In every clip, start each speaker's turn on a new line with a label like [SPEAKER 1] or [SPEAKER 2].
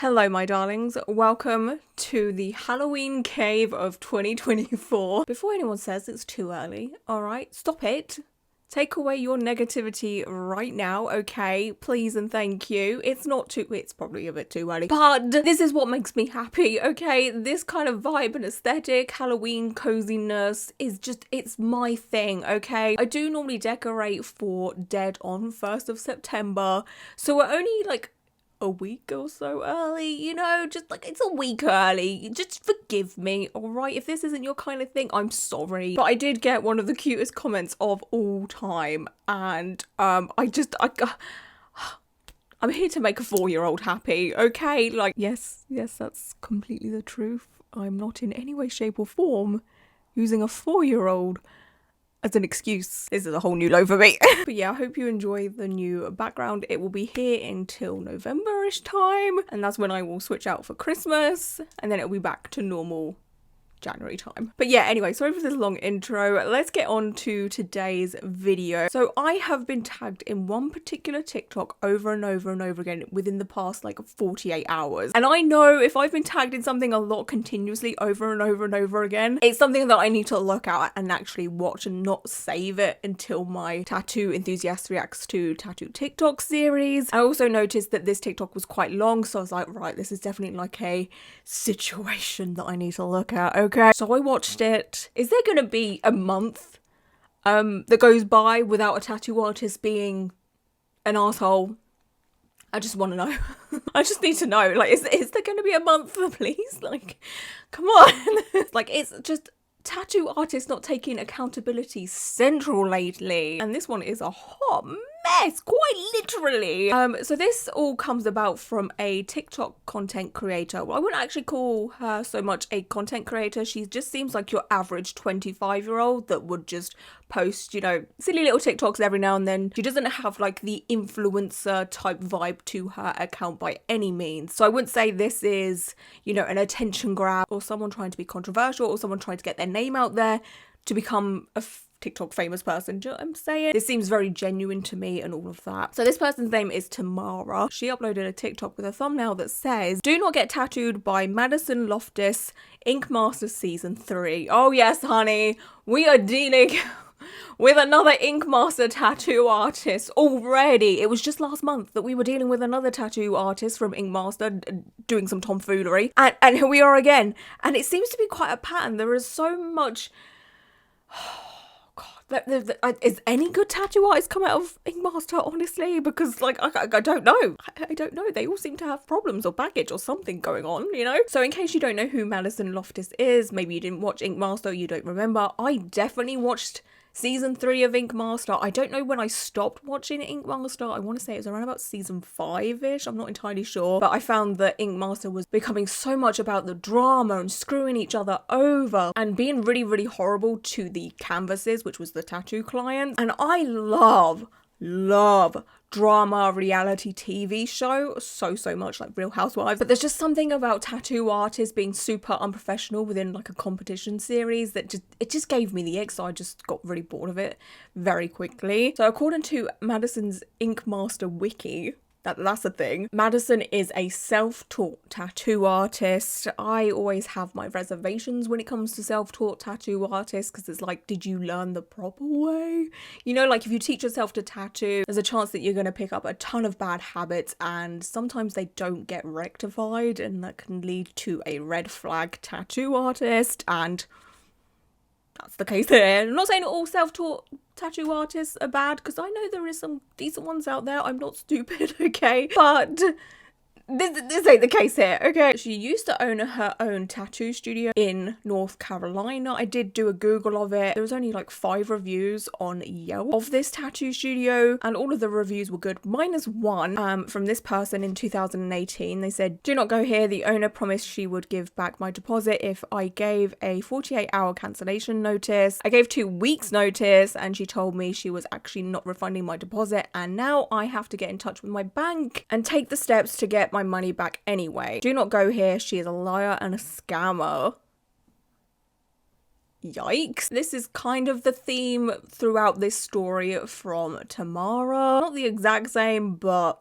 [SPEAKER 1] Hello, my darlings. Welcome to the Halloween cave of 2024. Before anyone says it's too early, alright, stop it. Take away your negativity right now, okay? Please and thank you. It's probably a bit too early, but this is what makes me happy, okay? This kind of vibe and aesthetic, Halloween coziness it's my thing, okay? I do normally decorate for Dead on 1st of September, so we're only like a week or so early, it's a week early. Just forgive me, alright? If this isn't your kind of thing, I'm sorry. But I did get one of the cutest comments of all time, and I'm here to make a 4-year-old happy, okay? Like, yes, that's completely the truth. I'm not in any way, shape or form using a 4-year-old as an excuse. This is a whole new low for me. But yeah, I hope you enjoy the new background. It will be here until November-ish time, and that's when I will switch out for Christmas, and then it'll be back to normal January time. But yeah, anyway, sorry for this long intro. Let's get on to today's video. So I have been tagged in one particular TikTok over and over and over again within the past like 48 hours. And I know if I've been tagged in something a lot continuously over and over and over again, it's something that I need to look at and actually watch and not save it until my Tattoo Enthusiast Reacts to Tattoo TikTok series. I also noticed that this TikTok was quite long, so I was like, right, this is definitely like a situation that I need to look at. Okay, so I watched it. Is there gonna be a month that goes by without a tattoo artist being an asshole? I just want to know. I just need to know. Like, is there gonna be a month, please? Like, come on. Like, it's just tattoo artists not taking accountability central lately, and this one is a hot mess, quite literally. So this all comes about from a TikTok content creator. Well, I wouldn't actually call her so much a content creator. She just seems like your average 25-year-old that would just post, silly little TikToks every now and then. She doesn't have like the influencer type vibe to her account by any means. So I wouldn't say this is, an attention grab or someone trying to be controversial or someone trying to get their name out there to become a TikTok famous person. Do you know what I'm saying? This seems very genuine to me and all of that. So this person's name is Tamara. She uploaded a TikTok with a thumbnail that says, "Do not get tattooed by Madison Loftis, Ink Master Season 3. Oh yes, honey, we are dealing with another Ink Master tattoo artist already. It was just last month that we were dealing with another tattoo artist from Ink Master doing some tomfoolery. And here we are again. And it seems to be quite a pattern. There is so much... Is any good tattoo artist come out of Ink Master, honestly? Because, I don't know. I don't know. They all seem to have problems or baggage or something going on, So in case you don't know who Madison Loftis is, maybe you didn't watch Ink Master, you don't remember, I definitely watched Season 3 of Ink Master. I don't know when I stopped watching Ink Master. I want to say it was around about Season 5-ish. I'm not entirely sure. But I found that Ink Master was becoming so much about the drama and screwing each other over and being really, really horrible to the canvases, which was the tattoo clients. And I love drama reality TV show so much, like Real Housewives, but there's just something about tattoo artists being super unprofessional within like a competition series that just gave me the ick, so I just got really bored of it very quickly. So according to Madison's Ink Master wiki, that's the thing, Madison is a self-taught tattoo artist. I always have my reservations when it comes to self-taught tattoo artists, because it's like, did you learn the proper way? Like if you teach yourself to tattoo, there's a chance that you're going to pick up a ton of bad habits, and sometimes they don't get rectified, and that can lead to a red flag tattoo artist, and that's the case there. I'm not saying all self-taught tattoo artists are bad, because I know there is some decent ones out there. I'm not stupid, okay? But this ain't the case here, okay? She used to own her own tattoo studio in North Carolina. I did do a Google of it. There was only like 5 reviews on Yelp of this tattoo studio, and all of the reviews were good, minus one from this person in 2018. They said, "Do not go here. The owner promised she would give back my deposit if I gave a 48-hour cancellation notice. I gave 2 weeks notice, and she told me she was actually not refunding my deposit, and now I have to get in touch with my bank and take the steps to get my money back anyway. Do not go here. She is a liar and a scammer." Yikes. This is kind of the theme throughout this story from Tamara. Not the exact same, but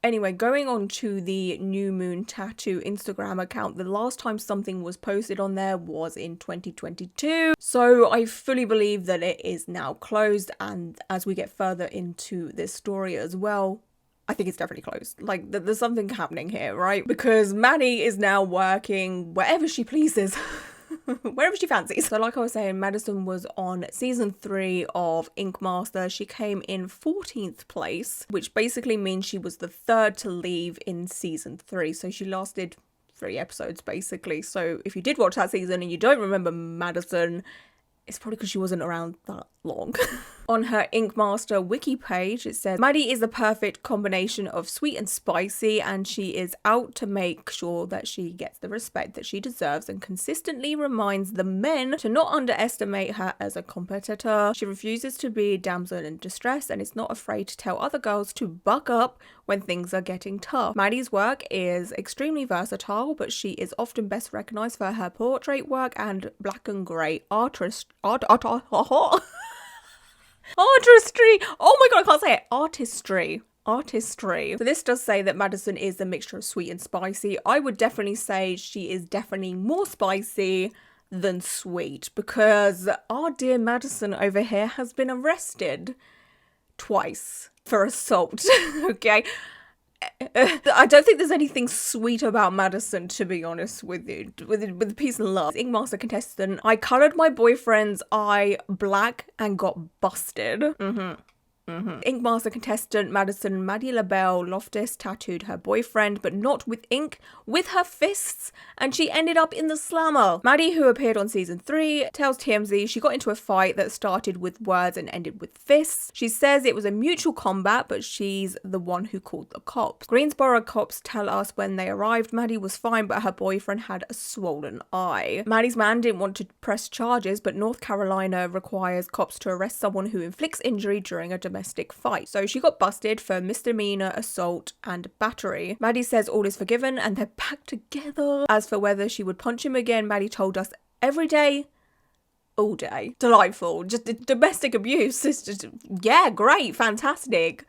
[SPEAKER 1] Anyway, going on to the New Moon Tattoo Instagram account, the last time something was posted on there was in 2022. So I fully believe that it is now closed. And as we get further into this story as well, I think it's definitely closed. Like, there's something happening here, right? Because Maddie is now working wherever she pleases. Wherever she fancies. So like I was saying, Madison was on season 3 of Ink Master. She came in 14th place, which basically means she was the third to leave in season 3. So she lasted 3 episodes basically. So if you did watch that season and you don't remember Madison, it's probably because she wasn't around that long. On her Ink Master wiki page, it says, Maddie is the perfect combination of sweet and spicy, and she is out to make sure that she gets the respect that she deserves and consistently reminds the men to not underestimate her as a competitor. She refuses to be a damsel in distress and is not afraid to tell other girls to buck up when things are getting tough. Maddie's work is extremely versatile, but she is often best recognized for her portrait work and black and grey artistry. Oh my god, I can't say it. Artistry. So this does say that Madison is a mixture of sweet and spicy. I would definitely say she is definitely more spicy than sweet, because our dear Madison over here has been arrested twice for assault. Okay. I don't think there's anything sweet about Madison, to be honest with you, with peace and love. Ink Master Contestant, I coloured my boyfriend's eye black and got busted. Ink Master Contestant Maddie LaBelle Loftis tattooed her boyfriend, but not with ink, with her fists, and she ended up in the slammer. Maddie, who appeared on season 3, tells TMZ she got into a fight that started with words and ended with fists. She says it was a mutual combat, but she's the one who called the cops. Greensboro cops tell us when they arrived, Maddie was fine, but her boyfriend had a swollen eye. Maddie's man didn't want to press charges, but North Carolina requires cops to arrest someone who inflicts injury during a domestic fight. So she got busted for misdemeanor assault and battery. Maddie says all is forgiven and they're back together. As for whether she would punch him again, Maddie told us every day, all day. Delightful. Just domestic abuse. It's just, yeah, great, fantastic.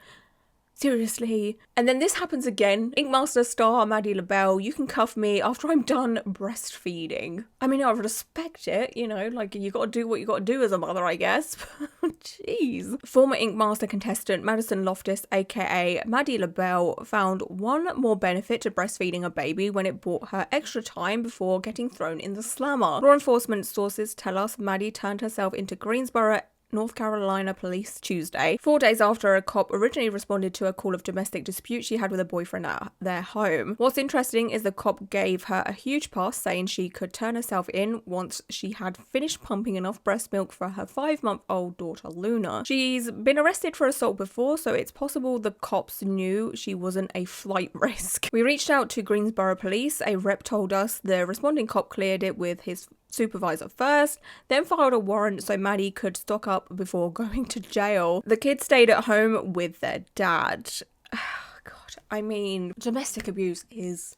[SPEAKER 1] Seriously. And then this happens again. Ink Master star Maddie LaBelle, you can cuff me after I'm done breastfeeding. I mean, I respect it, you know, like you gotta do what you gotta do as a mother, I guess. Jeez. Former Ink Master contestant Madison Loftis, aka Maddie LaBelle, found one more benefit to breastfeeding a baby when it bought her extra time before getting thrown in the slammer. Law enforcement sources tell us Maddie turned herself into Greensboro, North Carolina police Tuesday, 4 days after a cop originally responded to a call of domestic dispute she had with a boyfriend at their home. What's interesting is the cop gave her a huge pass, saying she could turn herself in once she had finished pumping enough breast milk for her 5-month-old daughter Luna. She's been arrested for assault before, so it's possible the cops knew she wasn't a flight risk. We reached out to Greensboro police. A rep told us the responding cop cleared it with his supervisor first, then filed a warrant so Maddie could stock up before going to jail. The kids stayed at home with their dad. God, I mean, domestic abuse is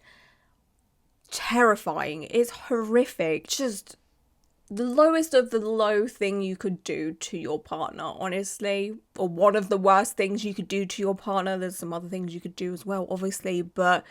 [SPEAKER 1] terrifying. It's horrific. Just the lowest of the low thing you could do to your partner, honestly. Or one of the worst things you could do to your partner. There's some other things you could do as well, obviously, but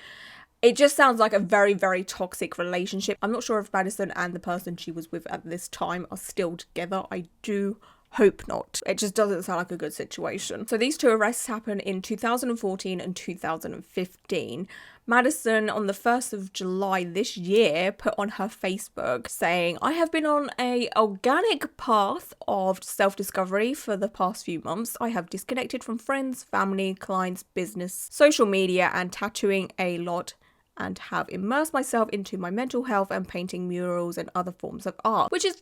[SPEAKER 1] it just sounds like a very, very toxic relationship. I'm not sure if Madison and the person she was with at this time are still together. I do hope not. It just doesn't sound like a good situation. So these two arrests happened in 2014 and 2015. Madison, on the 1st of July this year, put on her Facebook saying, I have been on an organic path of self-discovery for the past few months. I have disconnected from friends, family, clients, business, social media, and tattooing a lot, and have immersed myself into my mental health and painting murals and other forms of art, which is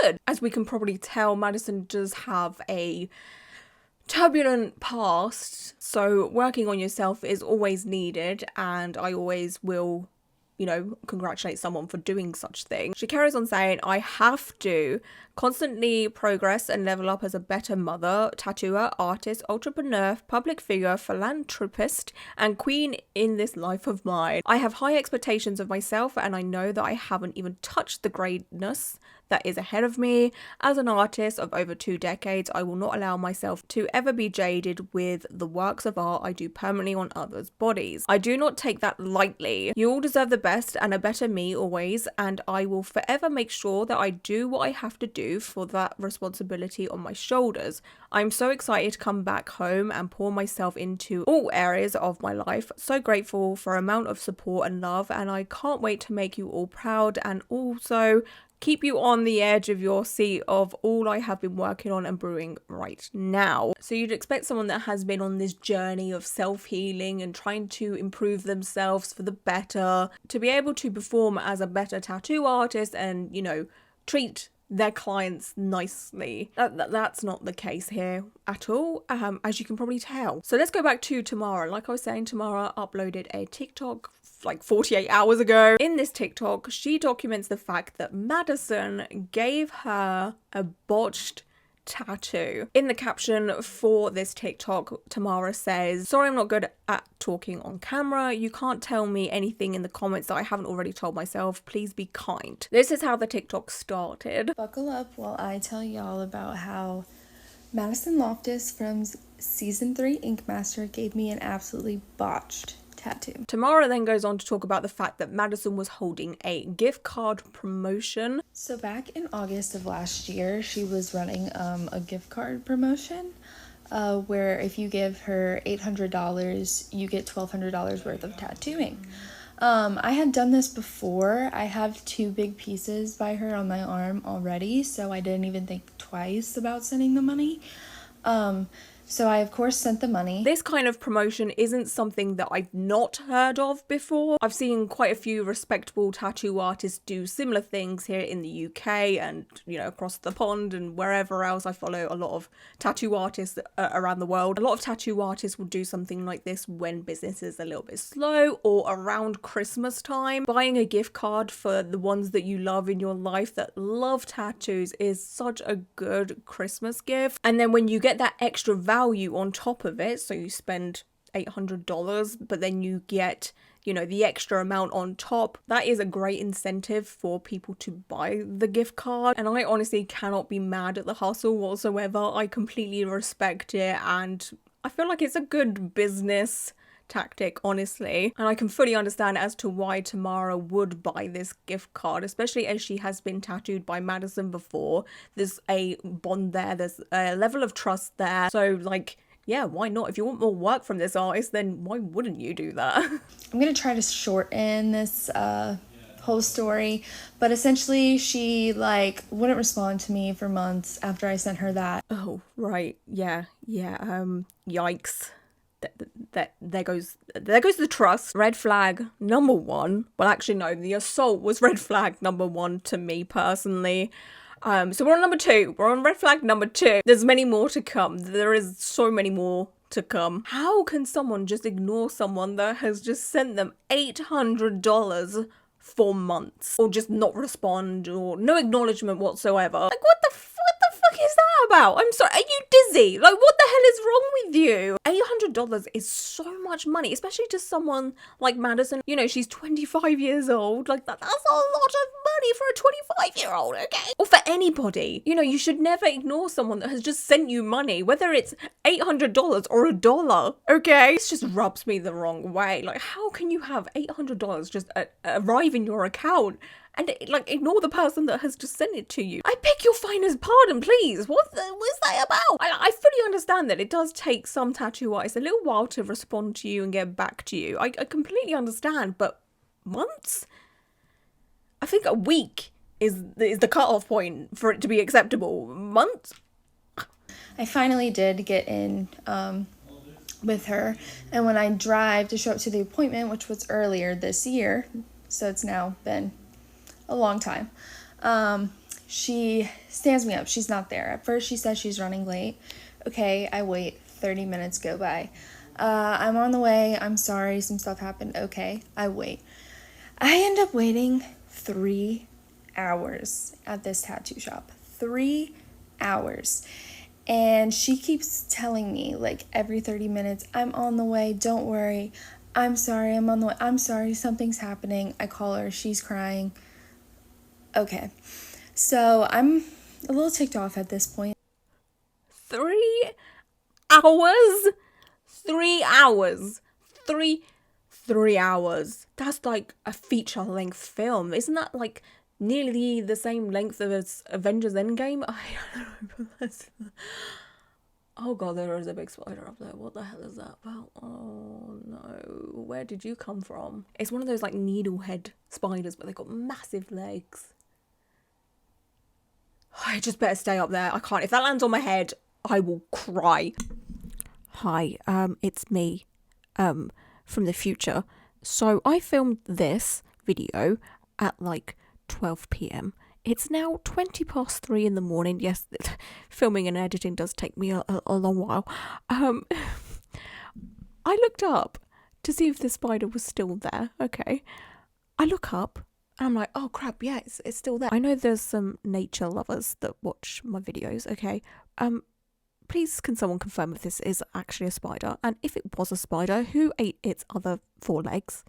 [SPEAKER 1] good. As we can probably tell, Madison does have a turbulent past, so working on yourself is always needed, and I always will, you know, congratulate someone for doing such things. She carries on saying, I have to constantly progress and level up as a better mother, tattooer, artist, entrepreneur, public figure, philanthropist, and queen in this life of mine. I have high expectations of myself, and I know that I haven't even touched the greatness that is ahead of me. As an artist of over 2 decades, I will not allow myself to ever be jaded with the works of art I do permanently on others' bodies. I do not take that lightly. You all deserve the best and a better me always, and I will forever make sure that I do what I have to do for that responsibility on my shoulders. I'm so excited to come back home and pour myself into all areas of my life. So grateful for amount of support and love, and I can't wait to make you all proud and also keep you on the edge of your seat of all I have been working on and brewing right now. So you'd expect someone that has been on this journey of self-healing and trying to improve themselves for the better to be able to perform as a better tattoo artist and, you know, treat their clients nicely. That's not the case here at all, as you can probably tell. So let's go back to Tamara. Like I was saying, Tamara uploaded a TikTok like 48 hours ago. In this TikTok, she documents the fact that Madison gave her a botched tattoo. In the caption for this TikTok, Tamara says, "Sorry, I'm not good at talking on camera. You can't tell me anything in the comments that I haven't already told myself. Please be kind." This is how the TikTok started.
[SPEAKER 2] Buckle up while I tell y'all about how Madison Loftis from Season 3 Ink Master gave me an absolutely botched tattoo.
[SPEAKER 1] Tamara then goes on to talk about the fact that Madison was holding a gift card promotion.
[SPEAKER 2] So back in August of last year, she was running a gift card promotion where if you give her $800, you get $1,200 worth of tattooing. I had done this before. I have 2 big pieces by her on my arm already, so I didn't even think twice about sending the money. So I, of course, sent the money.
[SPEAKER 1] This kind of promotion isn't something that I've not heard of before. I've seen quite a few respectable tattoo artists do similar things here in the UK and, you know, across the pond and wherever else. I follow a lot of tattoo artists around the world. A lot of tattoo artists will do something like this when business is a little bit slow or around Christmas time. Buying a gift card for the ones that you love in your life that love tattoos is such a good Christmas gift. And then when you get that extra value on top of it, so you spend $800 but then you get, you know, the extra amount on top, that is a great incentive for people to buy the gift card. And I honestly cannot be mad at the hustle whatsoever. I completely respect it and I feel like it's a good business tactic, honestly, and I can fully understand as to why Tamara would buy this gift card, especially as she has been tattooed by Madison before. There's a bond there, there's a level of trust there, so like, yeah, why not? If you want more work from this artist, then why wouldn't you do that?
[SPEAKER 2] I'm gonna try to shorten this whole story, but essentially she like wouldn't respond to me for months after I sent her that.
[SPEAKER 1] Oh right, yeah, yikes. There goes the trust. Red flag number 1. Well, actually no, the assault was red flag number 1 to me personally. So we're on number 2. We're on red flag number 2. There's many more to come. There is so many more to come. How can someone just ignore someone that has just sent them $800 for months, or just not respond, or no acknowledgement whatsoever? Like, what the fuck is that about? I'm sorry, are you dizzy? Like, what the hell is wrong with you? $800 is so much money, especially to someone like Madison. You know, she's 25 years old. Like, that's a lot of money for a 25-year-old, okay? Or for anybody. You know, you should never ignore someone that has just sent you money, whether it's $800 or $1, okay? This just rubs me the wrong way. Like, how can you have $800 just arrive in your account and like ignore the person that has just sent it to you? I beg your finest pardon, please. What's that about? I fully understand that it does take some tattoo artists a little while to respond to you and get back to you. I completely understand, but months? I think a week is the cutoff point for it to be acceptable. Months?
[SPEAKER 2] I finally did get in with her, and when I drive to show up to the appointment, which was earlier this year, so it's now been a long time, she stands me up. She's not there. At first she says she's running late. Okay, I wait. 30 minutes go by. I'm on the way. I'm sorry, some stuff happened. Okay, I wait. I end up waiting 3 hours at this tattoo shop. 3 hours. And she keeps telling me, like, every 30 minutes, I'm on the way, don't worry. I'm sorry, I'm on the way. I'm sorry, something's happening. I call her, she's crying. Okay. So I'm a little ticked off at this point.
[SPEAKER 1] 3 hours? 3 hours. 3 hours. That's like a feature-length film. Isn't that like nearly the same length as Avengers Endgame? I don't know. But oh god, there is a big spider up there. What the hell is that about? Oh no. Where did you come from? It's one of those like needlehead spiders, but they've got massive legs. I just better stay up there. I can't. If that lands on my head, I will cry. Hi, it's me, from the future. So I filmed this video at like 12 p.m. It's now 3:20 in the morning. Yes, filming and editing does take me a long while. I looked up to see if the spider was still there. Okay. I look up and I'm like, oh crap, yeah, it's still there. I know there's some nature lovers that watch my videos, okay? Please can someone confirm if this is actually a spider? And if it was a spider, who ate its other 4 legs?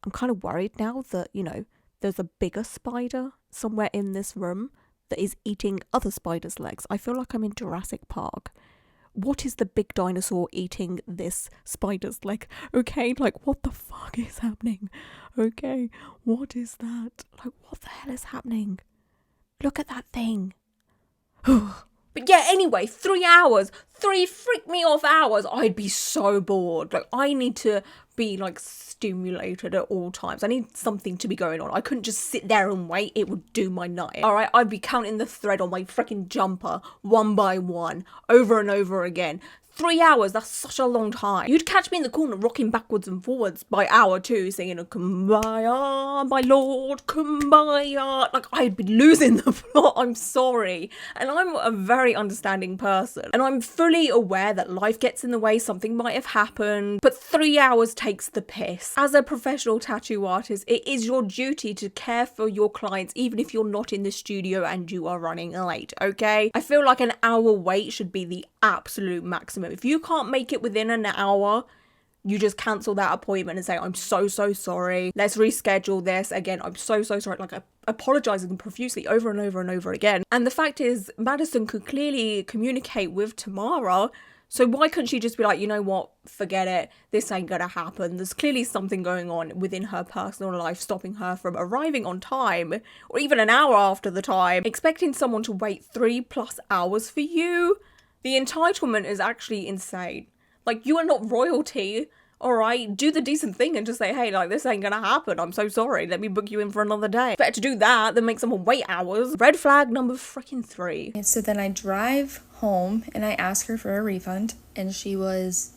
[SPEAKER 1] I'm kind of worried now that, you know, there's a bigger spider somewhere in this room that is eating other spiders' legs. I feel like I'm in Jurassic Park. What is the big dinosaur eating this spider's leg? Okay, like, what the fuck is happening? Okay, what is that? Like, what the hell is happening? Look at that thing. But yeah, anyway, 3 hours, 3 freak me off hours. I'd be so bored. Like, I need to be like stimulated at all times. I need something to be going on. I couldn't just sit there and wait. It would do my night. All right, I'd be counting the thread on my freaking jumper one by one, over and over again. 3 hours, that's such a long time. You'd catch me in the corner rocking backwards and forwards by hour 2, singing a Kumbaya, my lord, Kumbaya. Like, I'd be losing the plot, I'm sorry. And I'm a very understanding person. And I'm fully aware that life gets in the way, something might have happened, but 3 hours takes the piss. As a professional tattoo artist, it is your duty to care for your clients, even if you're not in the studio and you are running late, okay? I feel like an hour wait should be the absolute maximum. If you can't make it within an hour, you just cancel that appointment and say, I'm so sorry. Let's reschedule this. Again, I'm so sorry. Like, apologizing profusely over and over and over again. And the fact is, Madison could clearly communicate with Tamara. So why couldn't she just be like, you know what, forget it. This ain't gonna happen. There's clearly something going on within her personal life stopping her from arriving on time, or even an hour after the time. Expecting someone to wait 3+ hours for you. The entitlement is actually insane. Like, you are not royalty, alright? Do the decent thing and just say, hey, like, this ain't gonna happen. I'm so sorry. Let me book you in for another day. Better to do that than make someone wait hours. Red flag number freaking 3.
[SPEAKER 2] And so then I drive home and I ask her for a refund, and she was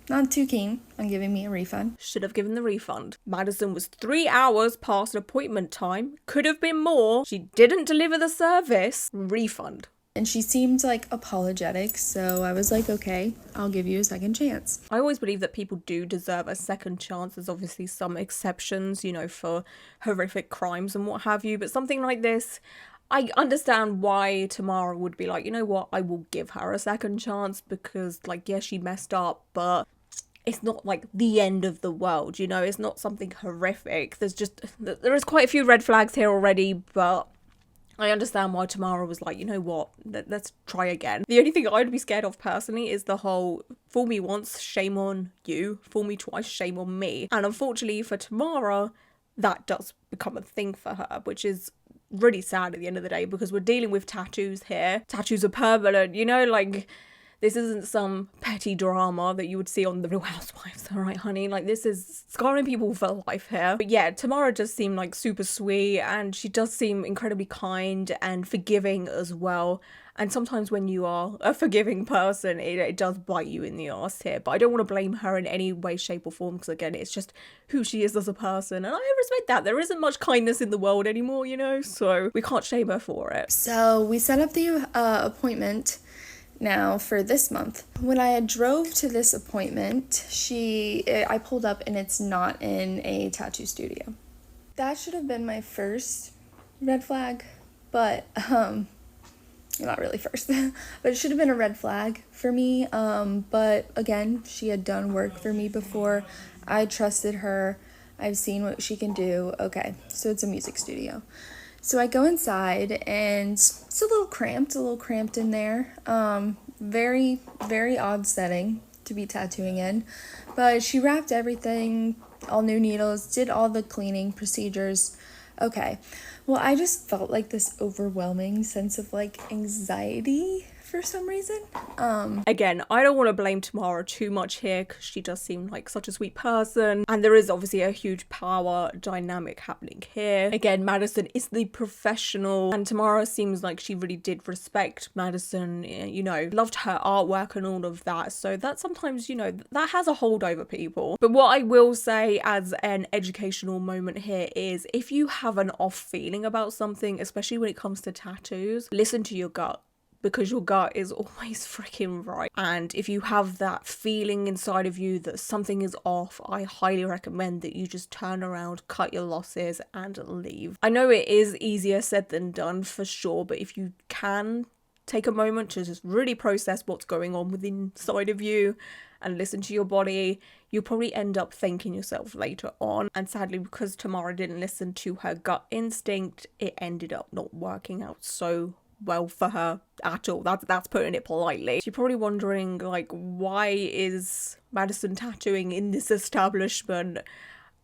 [SPEAKER 2] not too keen on giving me a refund.
[SPEAKER 1] Should have given the refund. Madison was 3 hours past appointment time. Could have been more. She didn't deliver the service. Refund.
[SPEAKER 2] And she seemed like apologetic, so I was like, okay, I'll give you a second chance.
[SPEAKER 1] I always believe that people do deserve a second chance. There's obviously some exceptions, you know, for horrific crimes and what have you, but something like this, I understand why Tamara would be like, you know what, I will give her a second chance because, like, yeah, she messed up, but it's not like the end of the world, you know, it's not something horrific. There is quite a few red flags here already, but I understand why Tamara was like, you know what, let's try again. The only thing I'd be scared of personally is the whole fool me once, shame on you, fool me twice, shame on me. And unfortunately for Tamara, that does become a thing for her, which is really sad at the end of the day because we're dealing with tattoos here. Tattoos are permanent, you know, like, this isn't some petty drama that you would see on The Real Housewives, all right, honey? Like, this is scarring people for life here. But yeah, Tamara does seem like super sweet, and she does seem incredibly kind and forgiving as well. And sometimes when you are a forgiving person, it does bite you in the arse here. But I don't want to blame her in any way, shape or form because, again, it's just who she is as a person. And I respect that. There isn't much kindness in the world anymore, you know? So we can't shame her for it.
[SPEAKER 2] So we set up the appointment now for this month. When I drove to this appointment, I pulled up and it's not in a tattoo studio. That should have been my first red flag, but not really first, but it should have been a red flag for me. But again, she had done work for me before. I trusted her. I've seen what she can do. Okay, so it's a music studio. So I go inside and it's a little cramped in there. Very, very odd setting to be tattooing in. But she wrapped everything, all new needles, did all the cleaning procedures. Okay. Well, I just felt like this overwhelming sense of like anxiety for some reason.
[SPEAKER 1] Again, I don't want to blame Tamara too much here because she does seem like such a sweet person, and there is obviously a huge power dynamic happening here. Again, Madison is the professional, and Tamara seems like she really did respect Madison, you know, loved her artwork and all of that, so that sometimes, you know, that has a hold over people. But what I will say as an educational moment here is, if you have an off feeling about something, especially when it comes to tattoos, listen to your gut, because your gut is always freaking right. And if you have that feeling inside of you that something is off, I highly recommend that you just turn around, cut your losses and leave. I know it is easier said than done for sure, but if you can take a moment to just really process what's going on within inside of you and listen to your body, you'll probably end up thanking yourself later on. And sadly, because Tamara didn't listen to her gut instinct, it ended up not working out so well for her at all. That's putting it politely. You're probably wondering, like, why is Madison tattooing in this establishment?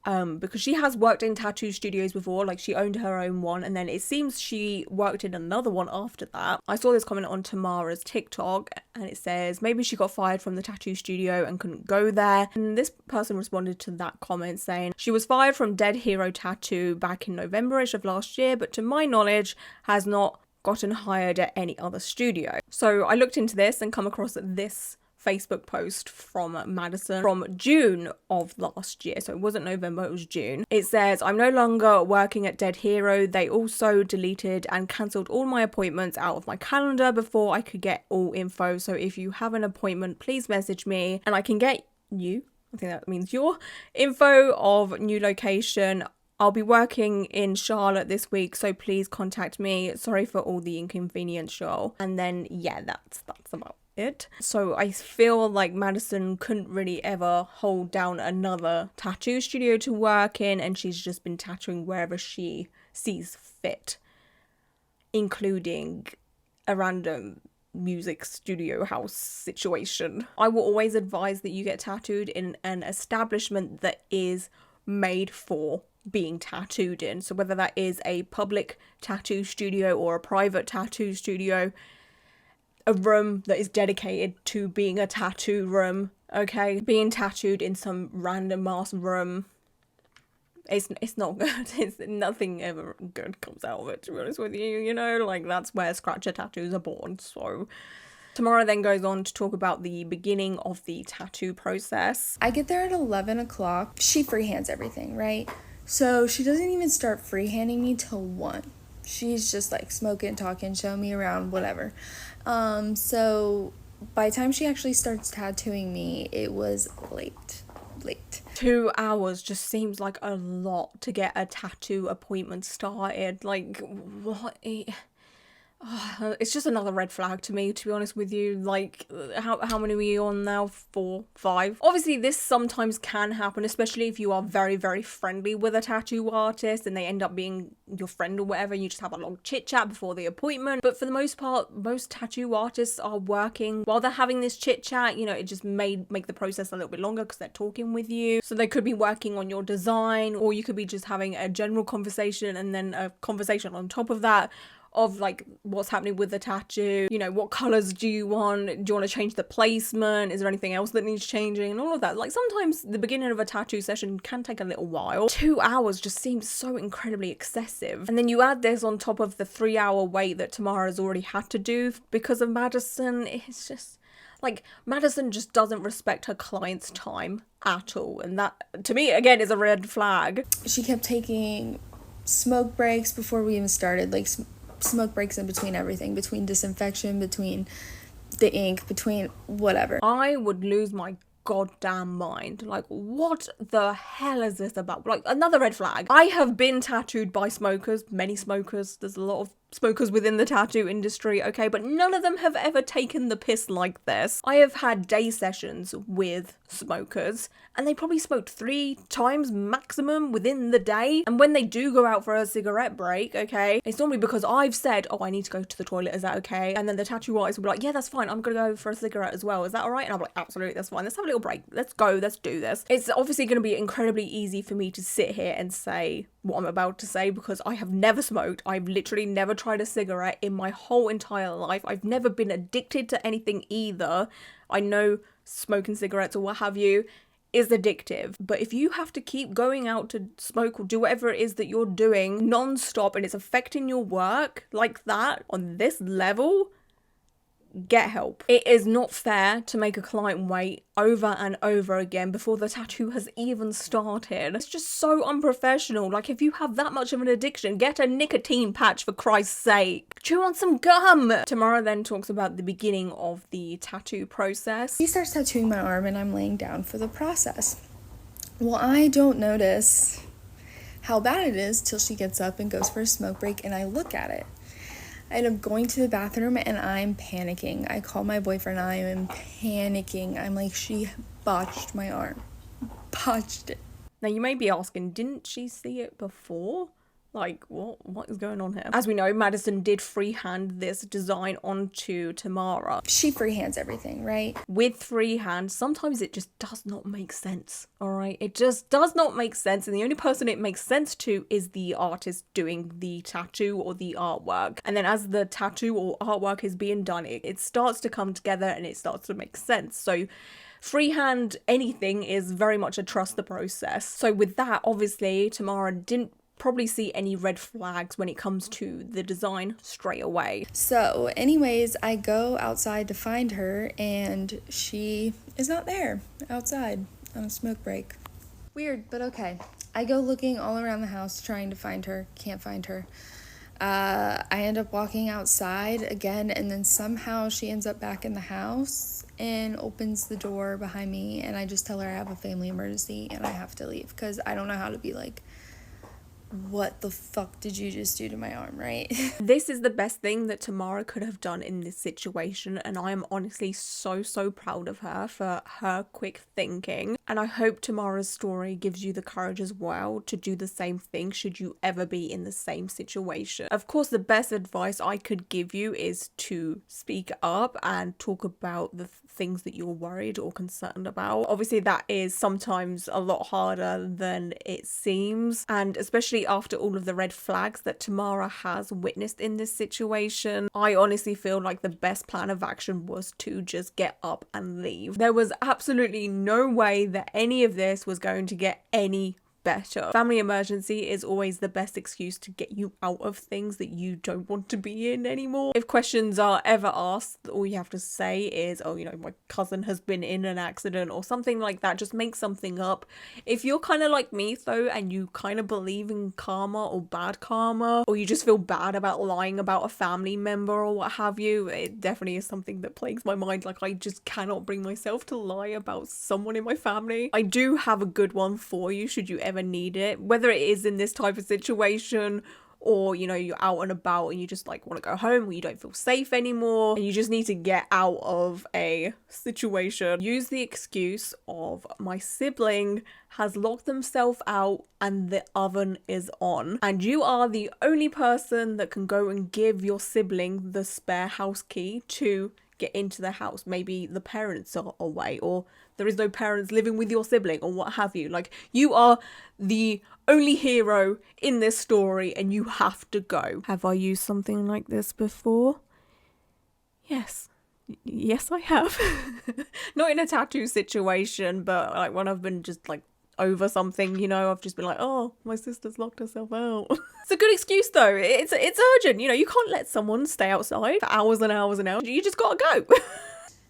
[SPEAKER 1] Because she has worked in tattoo studios before, like she owned her own one, and then it seems she worked in another one after that. I saw this comment on Tamara's TikTok, and it says maybe she got fired from the tattoo studio and couldn't go there. And this person responded to that comment saying she was fired from Dead Hero Tattoo back in November-ish of last year, but to my knowledge has not gotten hired at any other studio. So I looked into this and come across this Facebook post from Madison from June of last year. So it wasn't November, it was June. It says, I'm no longer working at Dead Hero. They also deleted and cancelled all my appointments out of my calendar before I could get all info. So if you have an appointment, please message me and I can get you, I think that means your info of new location. I'll be working in Charlotte this week, so please contact me. Sorry for all the inconvenience, y'all. And then, yeah, that's about it. So I feel like Madison couldn't really ever hold down another tattoo studio to work in, and she's just been tattooing wherever she sees fit, including a random music studio house situation. I will always advise that you get tattooed in an establishment that is made for being tattooed in. So whether that is a public tattoo studio or a private tattoo studio, a room that is dedicated to being a tattoo room, okay? Being tattooed in some random ass room, it's not good. It's nothing ever good comes out of it, to be honest with you, you know? Like, that's where scratcher tattoos are born. So Tamara then goes on to talk about the beginning of the tattoo process.
[SPEAKER 2] I get there at 11 o'clock. She freehands everything, right? So she doesn't even start freehanding me till 1. She's just like smoking, talking, showing me around, whatever. So by the time she actually starts tattooing me, it was late.
[SPEAKER 1] 2 hours just seems like a lot to get a tattoo appointment started. Like, what? It's just another red flag to me, to be honest with you. Like, how many are we on now? 4, 5. Obviously, this sometimes can happen, especially if you are very, very friendly with a tattoo artist and they end up being your friend or whatever. You just have a long chit chat before the appointment. But for the most part, most tattoo artists are working while they're having this chit chat. You know, it just may make the process a little bit longer because they're talking with you. So they could be working on your design, or you could be just having a general conversation and then a conversation on top of that of like what's happening with the tattoo, you know, what colors do you want to change the placement, is there anything else that needs changing, and all of that. Like, sometimes the beginning of a tattoo session can take a little while. 2 hours just seems so incredibly excessive, and then you add this on top of the 3-hour wait that Tamara's already had to do because of Madison. It's just like, Madison just doesn't respect her client's time at all, and that to me again is a red flag.
[SPEAKER 2] She kept taking smoke breaks before we even started, like smoke breaks in between everything, between disinfection, between the ink, between whatever.
[SPEAKER 1] I would lose my goddamn mind. Like, what the hell is this about? Like, another red flag. I have been tattooed by smokers, many smokers. There's a lot of smokers within the tattoo industry, okay, but none of them have ever taken the piss like this. I have had day sessions with smokers, and they probably smoked 3 times maximum within the day. And when they do go out for a cigarette break, okay, it's normally because I've said, oh, I need to go to the toilet, is that okay? And then the tattoo artist will be like, yeah, that's fine, I'm gonna go for a cigarette as well, is that all right? And I'm like, absolutely, that's fine, let's have a little break, let's go, let's do this. It's obviously going to be incredibly easy for me to sit here and say what I'm about to say, because I have never smoked. I've literally never tried a cigarette in my whole entire life. I've never been addicted to anything either. I know smoking cigarettes or what have you is addictive, but if you have to keep going out to smoke or do whatever it is that you're doing non-stop and it's affecting your work like that on this level, get help. It is not fair to make a client wait over and over again before the tattoo has even started. It's just so unprofessional. Like, if you have that much of an addiction, get a nicotine patch for Christ's sake. Chew on some gum. Tamara then talks about the beginning of the tattoo process.
[SPEAKER 2] He starts tattooing my arm and I'm laying down for the process. Well, I don't notice how bad it is till she gets up and goes for a smoke break and I look at it. I end up going to the bathroom and I'm panicking. I call my boyfriend. I am panicking. I'm like, she botched my arm. Botched it.
[SPEAKER 1] Now you may be asking, didn't she see it before? Like, what is going on here? As we know, Madison did freehand this design onto Tamara.
[SPEAKER 2] She freehands everything, right?
[SPEAKER 1] With freehand, sometimes it just does not make sense, all right? It just does not make sense, and the only person it makes sense to is the artist doing the tattoo or the artwork. And then as the tattoo or artwork is being done, it starts to come together and it starts to make sense. So freehand anything is very much a trust the process. So with that, obviously, Tamara didn't probably see any red flags when it comes to the design straight away.
[SPEAKER 2] So anyways, I go outside to find her and she is not there outside on a smoke break. Weird, but okay. I go looking all around the house trying to find her, can't find her. I end up walking outside again and then somehow she ends up back in the house and opens the door behind me and I just tell her I have a family emergency and I have to leave because I don't know how to be like, what the fuck did you just do to my arm, right?
[SPEAKER 1] This is the best thing that Tamara could have done in this situation, and I am honestly so proud of her for her quick thinking. And I hope Tamara's story gives you the courage as well to do the same thing should you ever be in the same situation. Of course, the best advice I could give you is to speak up and talk about the things that you're worried or concerned about. Obviously, that is sometimes a lot harder than it seems, and especially after all of the red flags that Tamara has witnessed in this situation, I honestly feel like the best plan of action was to just get up and leave. There was absolutely no way that any of this was going to get any better. Family emergency is always the best excuse to get you out of things that you don't want to be in anymore. If questions are ever asked, all you have to say is, oh, you know, my cousin has been in an accident or something like that. Just make something up. If you're kind of like me though, and you kind of believe in karma or bad karma, or you just feel bad about lying about a family member or what have you, it definitely is something that plagues my mind. Like, I just cannot bring myself to lie about someone in my family. I do have a good one for you should you ever need it, whether it is in this type of situation or, you know, you're out and about and you just like want to go home or you don't feel safe anymore and you just need to get out of a situation. Use the excuse of my sibling has locked themselves out and the oven is on, and you are the only person that can go and give your sibling the spare house key to get into the house. Maybe the parents are away or there is no parents living with your sibling or what have you. Like, you are the only hero in this story and you have to go. Have I used something like this before? Yes. Yes, I have. Not in a tattoo situation, but like when I've been just like over something, you know, I've just been like, oh, my sister's locked herself out. It's a good excuse though. It's urgent, you know, you can't let someone stay outside for hours and hours and hours. You just gotta go.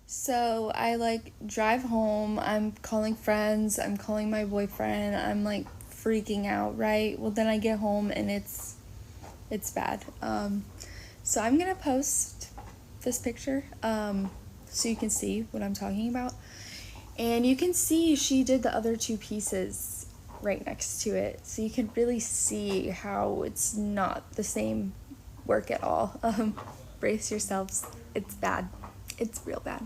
[SPEAKER 2] So I like drive home, I'm calling friends, I'm calling my boyfriend, I'm like freaking out, right? Well, then I get home and it's bad. So I'm gonna post this picture so you can see what I'm talking about. And you can see she did the other two pieces right next to it. So you can really see how it's not the same work at all. Brace yourselves. It's bad. It's real bad.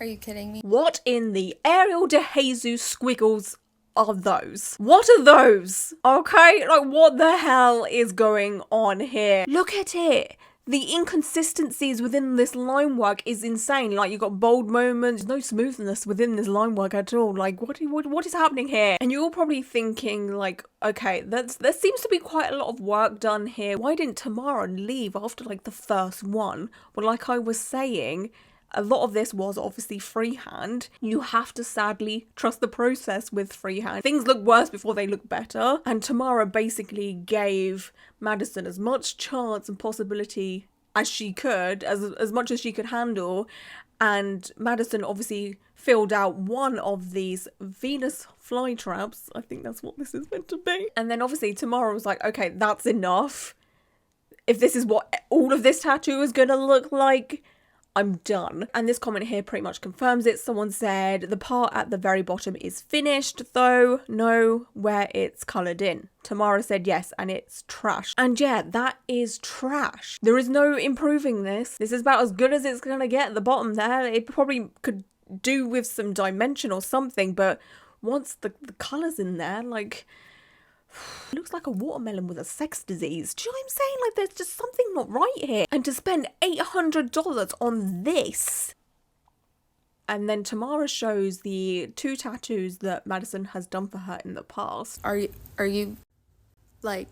[SPEAKER 2] Are you kidding me?
[SPEAKER 1] What in the Ariel de Jesus squiggles are those? What are those? Okay, like what the hell is going on here? Look at it. The inconsistencies within this line work is insane. Like, you got bold moments, no smoothness within this line work at all. Like, what is happening here? And you're all probably thinking, like, okay, there seems to be quite a lot of work done here. Why didn't Tamara leave after, like, the first one? Well, like I was saying, a lot of this was obviously freehand. You have to sadly trust the process with freehand. Things look worse before they look better. And Tamara basically gave Madison as much chance and possibility as she could, as much as she could handle. And Madison obviously filled out one of these Venus flytraps. I think that's what this is meant to be. And then obviously Tamara was like, okay, that's enough. If this is what all of this tattoo is gonna look like, I'm done. And this comment here pretty much confirms it. Someone said, the part at the very bottom is finished though. No, where it's coloured in. Tamara said yes, and it's trash. And yeah, that is trash. There is no improving this. This is about as good as it's gonna get at the bottom there. It probably could do with some dimension or something, but once the colour's in there, like, it looks like a watermelon with a sex disease. Do you know what I'm saying? Like, there's just something not right here. And to spend $800 on this. And then Tamara shows the 2 tattoos that Madison has done for her in the past.
[SPEAKER 2] Are you like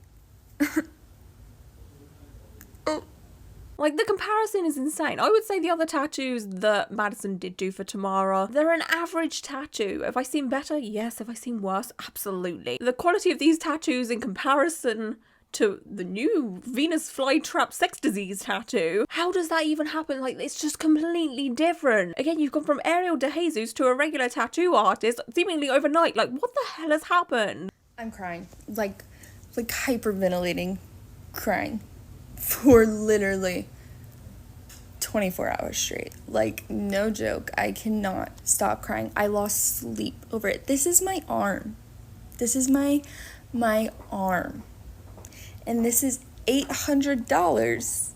[SPEAKER 1] Like, the comparison is insane. I would say the other tattoos that Madison did do for Tamara, they're an average tattoo. Have I seen better? Yes. Have I seen worse? Absolutely. The quality of these tattoos in comparison to the new Venus flytrap sex disease tattoo, how does that even happen? Like, it's just completely different. Again, you've gone from Ariel de Jesus to a regular tattoo artist seemingly overnight. Like, what the hell has happened?
[SPEAKER 2] I'm crying. Like hyperventilating, crying for literally 24 hours straight. Like, no joke. I cannot stop crying. I lost sleep over it. This is my arm. This is my arm. And this is $800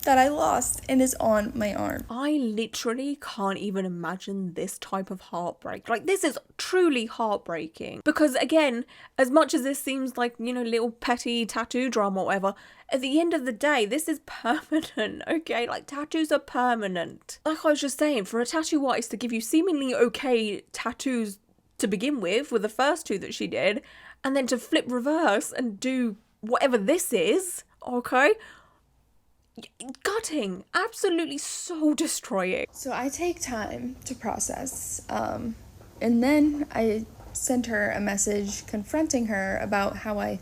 [SPEAKER 2] that I lost and is on my arm.
[SPEAKER 1] I literally can't even imagine this type of heartbreak. Like, this is truly heartbreaking. Because again, as much as this seems like, you know, little petty tattoo drama or whatever, at the end of the day, this is permanent, okay? Like, tattoos are permanent. Like I was just saying, for a tattoo artist to give you seemingly okay tattoos to begin with the first 2 that she did, and then to flip reverse and do whatever this is, okay? Gutting. Absolutely so destroying.
[SPEAKER 2] So I take time to process. And then I sent her a message confronting her about how I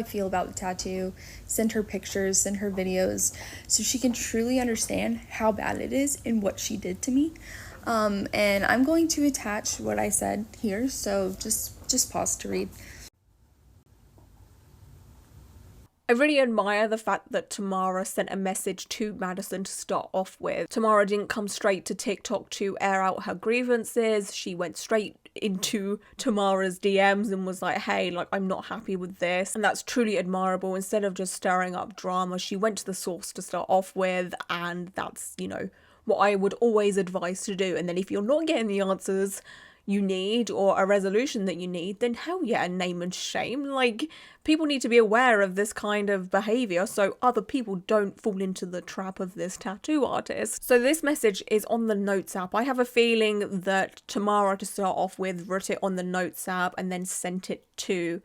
[SPEAKER 2] feel about the tattoo, send her pictures, send her videos, so she can truly understand how bad it is and what she did to me. And I'm going to attach what I said here, so just pause to read.
[SPEAKER 1] I really admire the fact that Tamara sent a message to Madison to start off with. Tamara didn't come straight to TikTok to air out her grievances. She went straight into Tamara's DMs and was like, hey, like, I'm not happy with this. And that's truly admirable. Instead of just stirring up drama, she went to the source to start off with, and that's, you know, what I would always advise to do. And then if you're not getting the answers you need or a resolution that you need, then hell yeah, name and shame. Like, people need to be aware of this kind of behaviour so other people don't fall into the trap of this tattoo artist. So this message is on the Notes app. I have a feeling that Tamara, to start off with, wrote it on the Notes app and then sent it to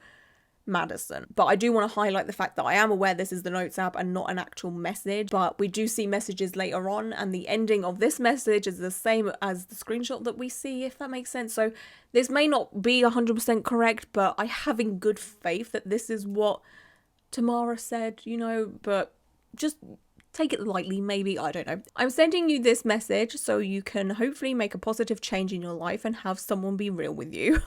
[SPEAKER 1] Madison. But I do want to highlight the fact that I am aware this is the Notes app and not an actual message, but we do see messages later on, and the ending of this message is the same as the screenshot that we see, if that makes sense. So this may not be 100% correct, but I have in good faith that this is what Tamara said, you know, but just take it lightly, maybe, I don't know. I'm sending you this message so you can hopefully make a positive change in your life and have someone be real with you.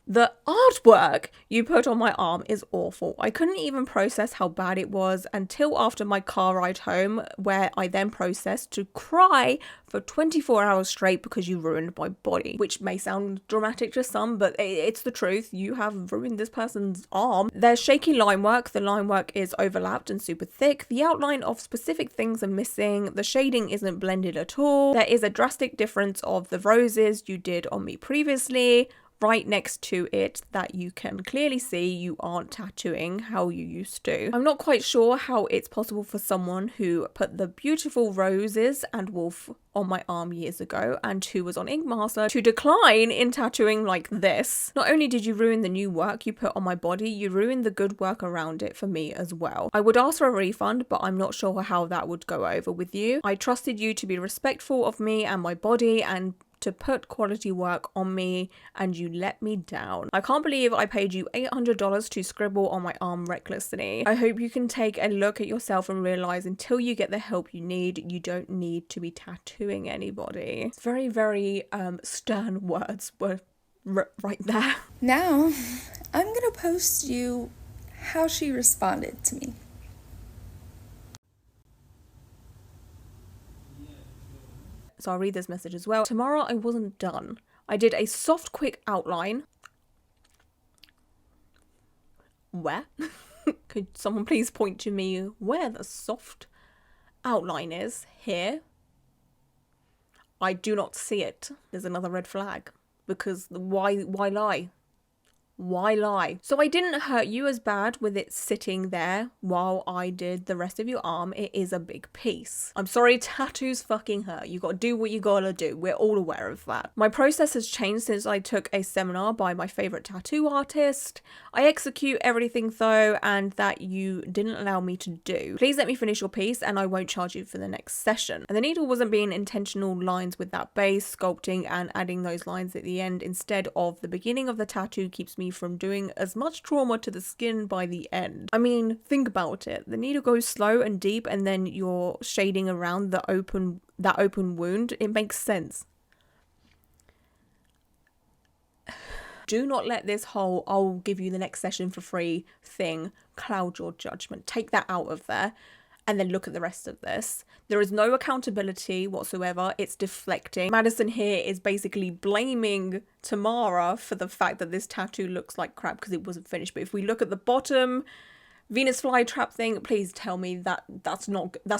[SPEAKER 1] The artwork you put on my arm is awful. I couldn't even process how bad it was until after my car ride home, where I then processed to cry for 24 hours straight because you ruined my body. Which may sound dramatic to some, but it's the truth. You have ruined this person's arm. There's shaky line work. The line work is overlapped and super thick. The outline of specific things are missing. The shading isn't blended at all. There is a drastic difference of the roses you did on me previously. Right next to it that you can clearly see you aren't tattooing how you used to. I'm not quite sure how it's possible for someone who put the beautiful roses and wolf on my arm years ago and who was on Ink Master to decline in tattooing like this. Not only did you ruin the new work you put on my body, you ruined the good work around it for me as well. I would ask for a refund, but I'm not sure how that would go over with you. I trusted you to be respectful of me and my body and to put quality work on me, and you let me down. I can't believe I paid you $800 to scribble on my arm recklessly. I hope you can take a look at yourself and realize until you get the help you need, you don't need to be tattooing anybody. It's very, very stern words were right there.
[SPEAKER 2] Now, I'm gonna post you how she responded to me.
[SPEAKER 1] So I'll read this message as well. Tamara, I wasn't done. I did a soft, quick outline. Where? Could someone please point to me where the soft outline is? Here. I do not see it. There's another red flag. Because why lie? Why lie? So I didn't hurt you as bad with it sitting there while I did the rest of your arm. It is a big piece. I'm sorry, tattoos fucking hurt. You gotta do what you gotta do. We're all aware of that. My process has changed since I took a seminar by my favourite tattoo artist. I execute everything though, and that you didn't allow me to do. Please let me finish your piece and I won't charge you for the next session. And the needle wasn't being intentional lines with that base, sculpting and adding those lines at the end instead of the beginning of the tattoo keeps me from doing as much trauma to the skin by the end. I mean, think about it. The needle goes slow and deep and then you're shading around that open wound. It makes sense. Do not let this whole I'll give you the next session for free thing cloud your judgment. Take that out of there and then look at the rest of this. There is no accountability whatsoever. It's deflecting. Madison here is basically blaming Tamara for the fact that this tattoo looks like crap because it wasn't finished. But if we look at the bottom Venus flytrap thing, please tell me that that's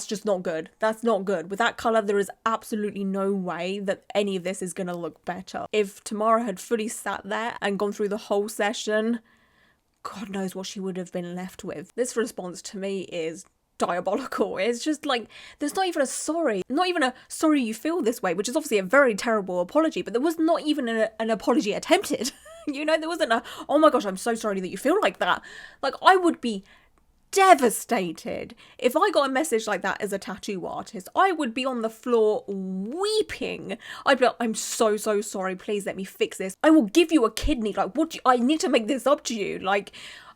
[SPEAKER 1] just not good. That's not good. With that colour, there is absolutely no way that any of this is going to look better. If Tamara had fully sat there and gone through the whole session, God knows what she would have been left with. This response to me is diabolical. It's just like, there's not even a sorry you feel this way, which is obviously a very terrible apology, but there was not even an apology attempted. You know, there wasn't a, oh my gosh, I'm so sorry that you feel like that. Like, I would be devastated if I got a message like that as a tattoo artist. I would be on the floor weeping. I'd be like, I'm so sorry, please let me fix this. I will give you a kidney. Like, I need to make this up to you. Like,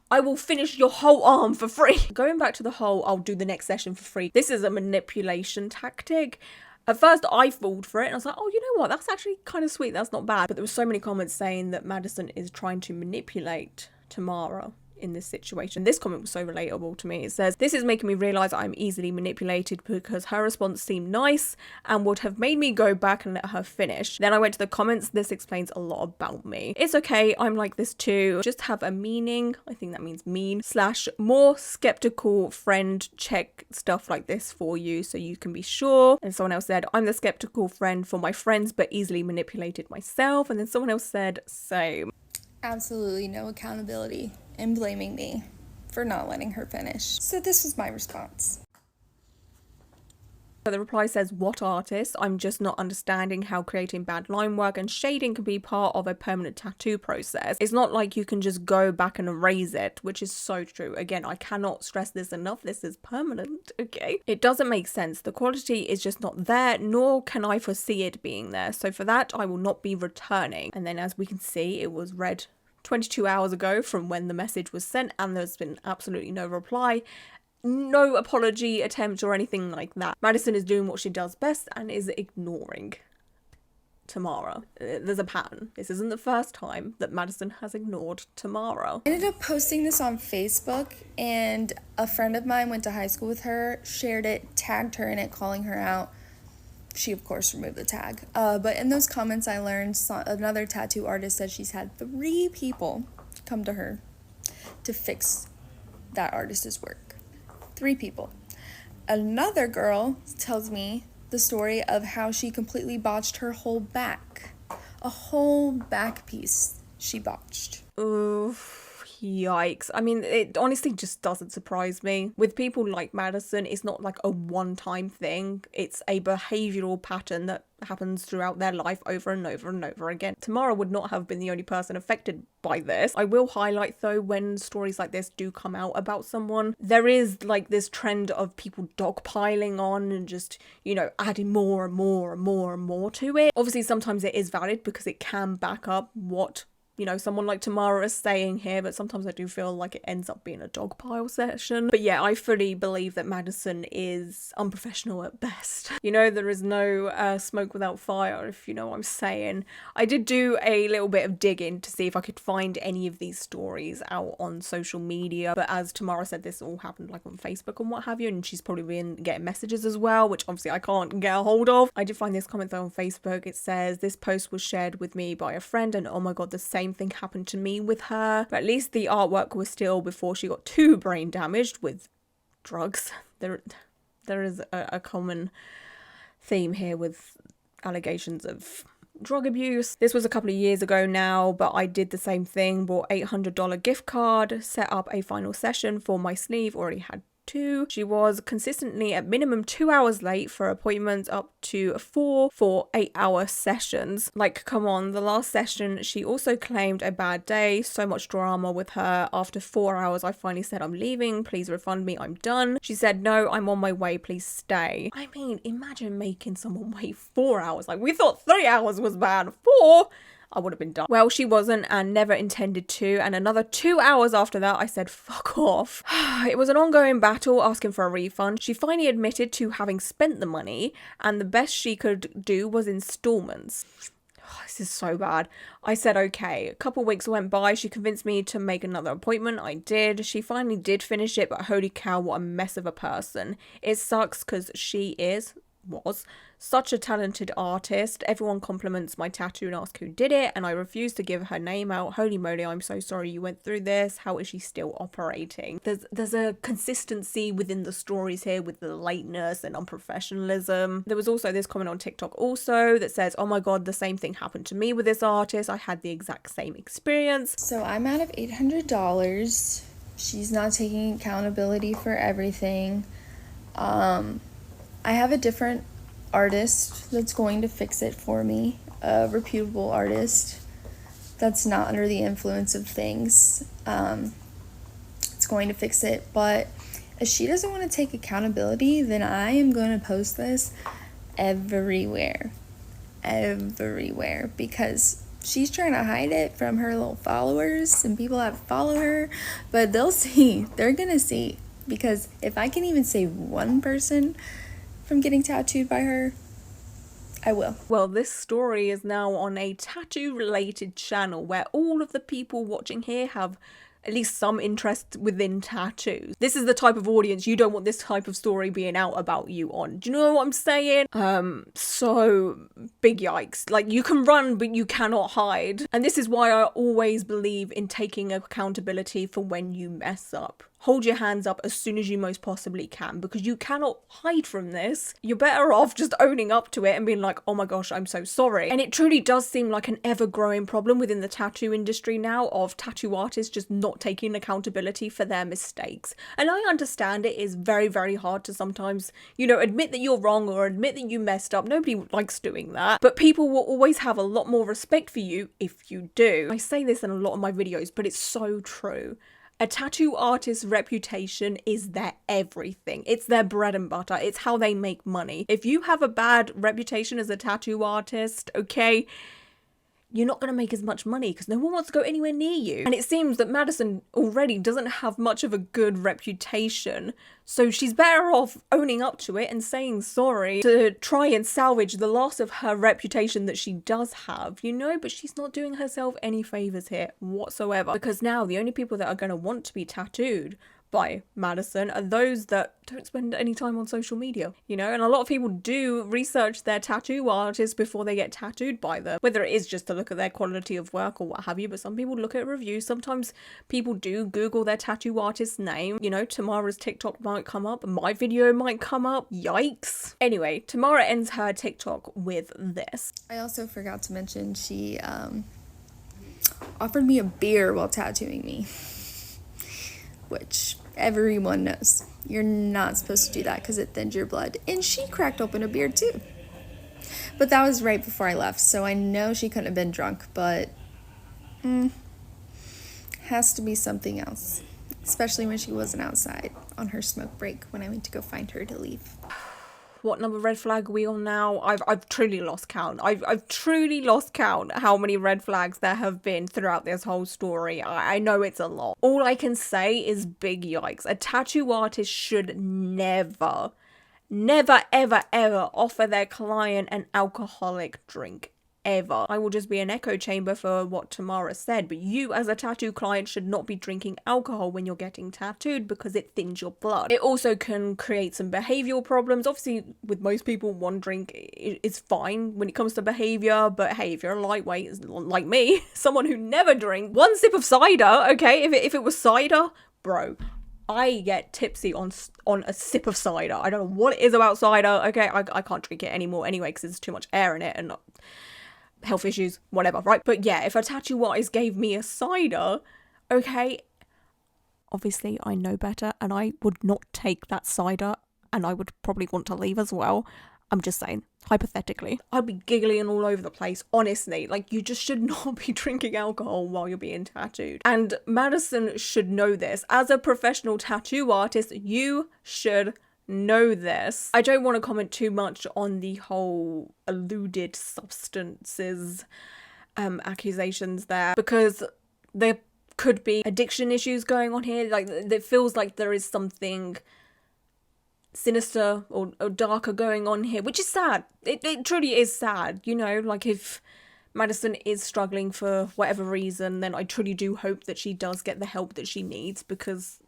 [SPEAKER 1] I will finish your whole arm for free. Going back to the whole, I'll do the next session for free. This is a manipulation tactic. At first, I falled for it and I was like, oh, you know what? That's actually kind of sweet. That's not bad. But there were so many comments saying that Madison is trying to manipulate Tamara in this situation. This comment was so relatable to me. It says, this is making me realise I'm easily manipulated because her response seemed nice and would have made me go back and let her finish. Then I went to the comments. This explains a lot about me. It's okay. I'm like this too. Just have a meaning. I think that means mean / more skeptical friend check stuff like this for you so you can be sure. And someone else said, I'm the skeptical friend for my friends but easily manipulated myself. And then someone else said, same.
[SPEAKER 2] Absolutely no accountability and blaming me for not letting her finish. So this was my response.
[SPEAKER 1] So the reply says, what artist? I'm just not understanding how creating bad line work and shading can be part of a permanent tattoo process. It's not like you can just go back and erase it, which is so true. Again, I cannot stress this enough. This is permanent, okay? It doesn't make sense. The quality is just not there, nor can I foresee it being there. So for that, I will not be returning. And then as we can see, it was read 22 hours ago from when the message was sent, and there's been absolutely no reply. No apology attempt or anything like that. Madison is doing what she does best and is ignoring Tamara. There's a pattern. This isn't the first time that Madison has ignored Tamara.
[SPEAKER 2] I ended up posting this on Facebook, and a friend of mine went to high school with her, shared it, tagged her in it, calling her out. She, of course, removed the tag. But in those comments, I learned another tattoo artist said she's had 3 people come to her to fix that artist's work. 3 people. Another girl tells me the story of how she completely botched her whole back. A whole back piece she botched.
[SPEAKER 1] Oof. Yikes. I mean, it honestly just doesn't surprise me. With people like Madison, it's not like a one-time thing. It's a behavioural pattern that happens throughout their life over and over and over again. Tamara would not have been the only person affected by this. I will highlight though, when stories like this do come out about someone, there is like this trend of people dogpiling on and just, you know, adding more and more and more and more to it. Obviously, sometimes it is valid because it can back up what, you know, someone like Tamara is saying here, but sometimes I do feel like it ends up being a dogpile session. But yeah, I fully believe that Madison is unprofessional at best. You know, there is no smoke without fire, if you know what I'm saying. I did do a little bit of digging to see if I could find any of these stories out on social media, but as Tamara said, this all happened like on Facebook and what have you, and she's probably been getting messages as well, which obviously I can't get a hold of. I did find this comment though on Facebook. It says, "This post was shared with me by a friend, and oh my god, the same thing happened to me with her. But at least the artwork was still before she got too brain damaged with drugs." There is a common theme here with allegations of drug abuse. This was a couple of years ago now, but I did the same thing. Bought $800 gift card, set up a final session for my sleeve, already had 2. She was consistently at minimum 2 hours late for appointments, up to 4 for 8-hour sessions. Like, come on, the last session she also claimed a bad day, so much drama with her. After 4 hours I finally said, "I'm leaving, please refund me, I'm done." She said, "No, I'm on my way, please stay." I mean, imagine making someone wait 4 hours. Like, we thought 3 hours was bad. 4? I would have been done. Well, she wasn't and never intended to, and another 2 hours after that I said fuck off. It was an ongoing battle asking for a refund. She finally admitted to having spent the money, and the best she could do was installments. This is so bad. I said okay. A couple weeks went by. She convinced me to make another appointment. I did. She finally did finish it, but holy cow, what a mess of a person. It sucks because she was such a talented artist. Everyone compliments my tattoo and ask who did it, and I refuse to give her name out. Holy moly, I'm so sorry you went through this. How is she still operating? There's a consistency within the stories here with the lateness and unprofessionalism. There was also this comment on TikTok also that says, "Oh my god, the same thing happened to me with this artist. I had the exact same experience."
[SPEAKER 2] So I'm out of $800. She's not taking accountability for everything. I have a different artist that's going to fix it for me, a reputable artist that's not under the influence of things. It's going to fix it, but if she doesn't want to take accountability, then I am going to post this everywhere, because she's trying to hide it from her little followers and people that follow her, but they're gonna see, because if I can even save one person from getting tattooed by her, I will.
[SPEAKER 1] Well, this story is now on a tattoo related channel where all of the people watching here have at least some interest within tattoos. This is the type of audience you don't want this type of story being out about you on. Do you know what I'm saying? So big yikes. Like, you can run, but you cannot hide. And this is why I always believe in taking accountability for when you mess up. Hold your hands up as soon as you most possibly can, because you cannot hide from this. You're better off just owning up to it and being like, "Oh my gosh, I'm so sorry." And it truly does seem like an ever-growing problem within the tattoo industry now, of tattoo artists just not taking accountability for their mistakes. And I understand it is very, very hard to sometimes, you know, admit that you're wrong or admit that you messed up. Nobody likes doing that. But people will always have a lot more respect for you if you do. I say this in a lot of my videos, but it's so true. A tattoo artist's reputation is their everything. It's their bread and butter. It's how they make money. If you have a bad reputation as a tattoo artist, okay, you're not going to make as much money because no one wants to go anywhere near you. And it seems that Madison already doesn't have much of a good reputation, so she's better off owning up to it and saying sorry to try and salvage the loss of her reputation that she does have, you know? But she's not doing herself any favours here whatsoever, because now the only people that are going to want to be tattooed by Madison are those that don't spend any time on social media, you know? And a lot of people do research their tattoo artists before they get tattooed by them, whether it is just to look at their quality of work or what have you, but some people look at reviews. Sometimes people do Google their tattoo artist's name, you know? Tamara's TikTok might come up, my video might come up, yikes. Anyway, Tamara ends her TikTok with this.
[SPEAKER 2] I also forgot to mention she offered me a beer while tattooing me, which everyone knows you're not supposed to do that because it thins your blood. And she cracked open a beer too. But that was right before I left, so I know she couldn't have been drunk, but has to be something else. Especially when she wasn't outside on her smoke break when I went to go find her to leave.
[SPEAKER 1] What number red flag are we on now? I've truly lost count. I've truly lost count how many red flags there have been throughout this whole story. I know it's a lot. All I can say is big yikes. A tattoo artist should never, ever, ever offer their client an alcoholic drink. Ever. I will just be an echo chamber for what Tamara said, but you as a tattoo client should not be drinking alcohol when you're getting tattooed because it thins your blood. It also can create some behavioural problems. Obviously, with most people, one drink is fine when it comes to behaviour, but hey, if you're a lightweight, like me, someone who never drinks, one sip of cider, okay, if it was cider, bro, I get tipsy on a sip of cider. I don't know what it is about cider, okay, I can't drink it anymore anyway because there's too much air in it and health issues, whatever, right? But yeah, if a tattoo artist gave me a cider, okay, obviously I know better and I would not take that cider and I would probably want to leave as well. I'm just saying, hypothetically. I'd be giggling all over the place, honestly. Like, you just should not be drinking alcohol while you're being tattooed. And Madison should know this. As a professional tattoo artist, you should know this. I don't want to comment too much on the whole alluded substances accusations there, because there could be addiction issues going on here. Like, it feels like there is something sinister or darker going on here, which is sad. It truly is sad, you know, like if Madison is struggling for whatever reason, then I truly do hope that she does get the help that she needs, because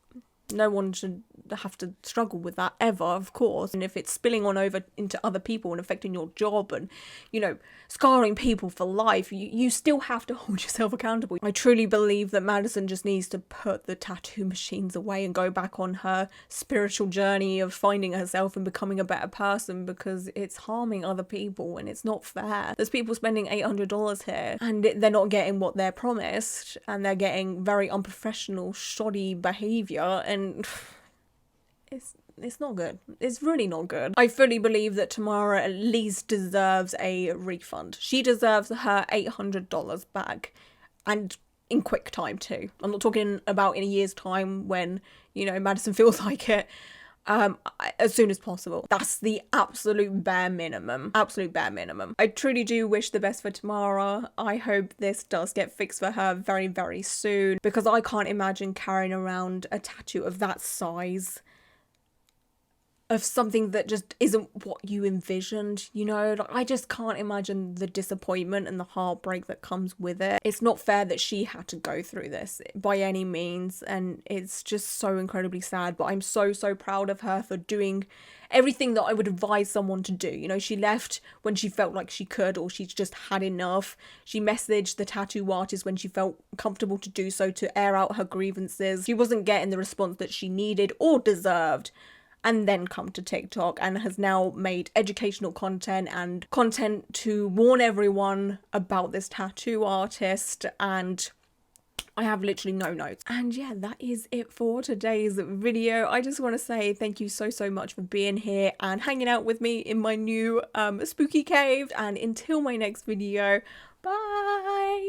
[SPEAKER 1] no one should have to struggle with that ever, of course. And if it's spilling on over into other people and affecting your job and, you know, scarring people for life, you still have to hold yourself accountable. I truly believe that Madison just needs to put the tattoo machines away and go back on her spiritual journey of finding herself and becoming a better person, because it's harming other people and it's not fair. There's people spending $800 here and they're not getting what they're promised, and they're getting very unprofessional, shoddy behaviour, and it's not good. It's really not good. I fully believe that Tamara at least deserves a refund. She deserves her $800 back, and in quick time too. I'm not talking about in a year's time when, you know, Madison feels like it. As soon as possible. That's the absolute bare minimum. Absolute bare minimum. I truly do wish the best for Tamara. I hope this does get fixed for her very, very soon, because I can't imagine carrying around a tattoo of that size, of something that just isn't what you envisioned, you know? Like, I just can't imagine the disappointment and the heartbreak that comes with it. It's not fair that she had to go through this by any means, and it's just so incredibly sad, but I'm so proud of her for doing everything that I would advise someone to do. You know, she left when she felt like she could, or she's just had enough. She messaged the tattoo artist when she felt comfortable to do so, to air out her grievances. She wasn't getting the response that she needed or deserved, and then come to TikTok and has now made educational content and content to warn everyone about this tattoo artist. And I have literally no notes. And yeah, that is it for today's video. I just want to say thank you so much for being here and hanging out with me in my new spooky cave. And until my next video, bye!